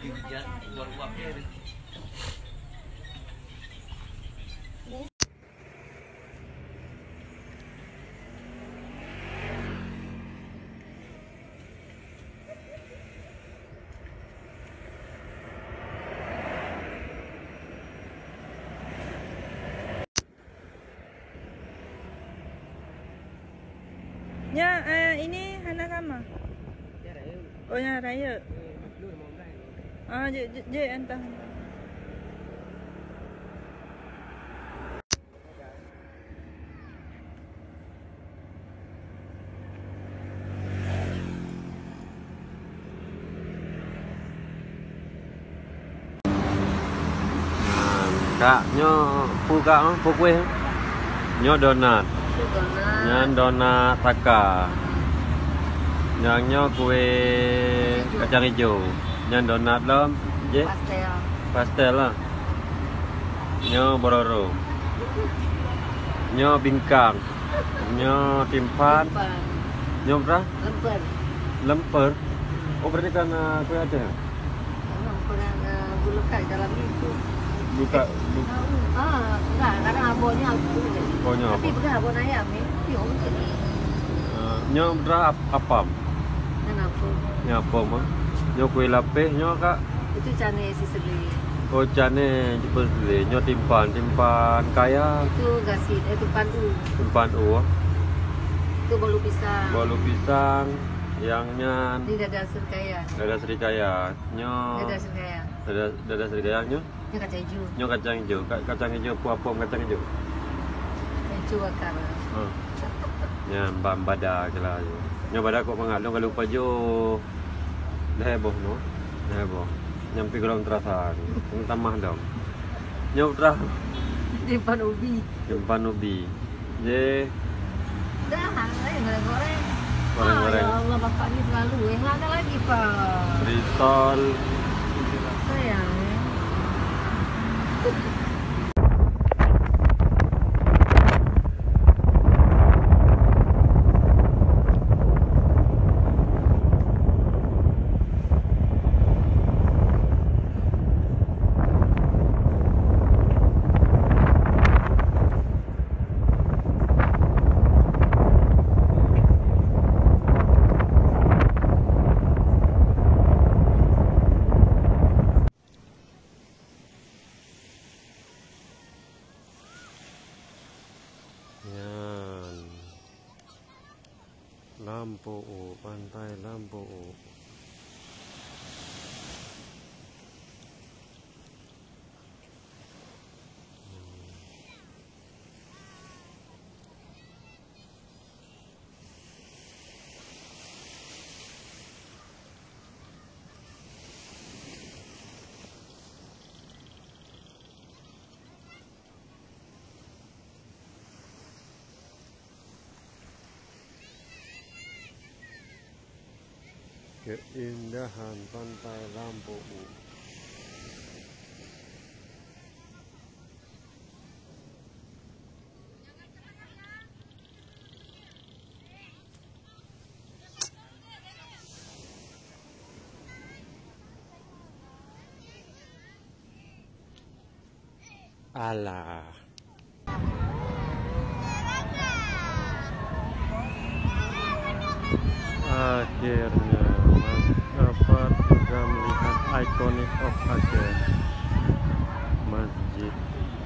Buat uapnya. Ya, ini Hanagama. Oh, ya raya. Je entah. Kak, nyo kue. Nyo donat. Nyan donat taka. Nyo kue kacang hijau. Nyan donat lom. Je. Pastel lah. Nyo bororo. Nyo bingkang. Nyo timpan. Nyo berapa? Lemper. Oh berarti kan kue Aceh. Bulekai dalam itu. Buka. Enggak, kadang abonnya Abonnya apa? Tapi bukan abon ayam, piung jadi. Nyo berapa apam? Kenapa? Nyo apa mah? Nyo kue lapis nyo kak. Itu cane si seli. Oh cane jepun sele. Nyo timpan kaya. Itu gasit, itu pandu. Timpan Itu bolu pisang. Bolu pisang. Yangnya. Ini dada serikaya. Dada serikaya. Nyo. Dada serikaya. Dada serikaya nyo. Ini kacang hijau. Nyo kacang hijau. Kacang hijau apa kacang hijau? Hijau bakar. Nyan bada kala. Nyo bada kok mengalung kalau lupa jo. Dah heboh no. Dah heboh. Nyampe kalau terasa. Tambah dong. Nyo terah. Timpan ubi. Timpan ubi. Je. Dah, goreng-goreng. Goreng-goreng. Ya Allah, bapak ini selalu. Yang ada lagi, Pak. Risol. Sayang. Lampu pantai Lampu. Keindahan pantai Lampu. Alah. Akhirnya dapat juga melihat ikonik of Aceh, Masjid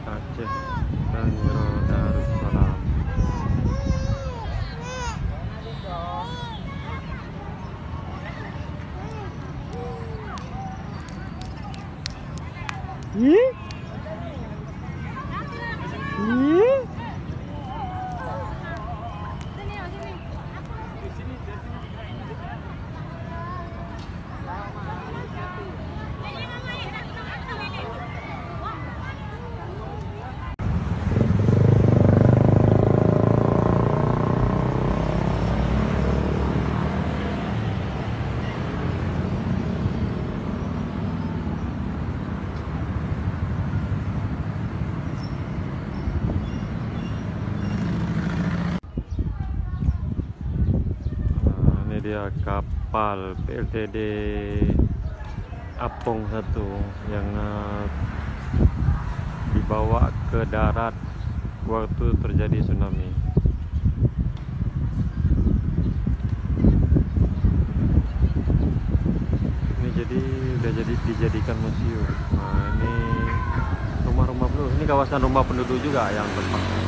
Aceh Daniro Darussalam. Dia kapal PLTD apung satu yang dibawa ke darat waktu terjadi tsunami. Ini udah jadi dijadikan museum. Nah, ini rumah-rumah penduduk. Ini kawasan rumah penduduk juga yang tempat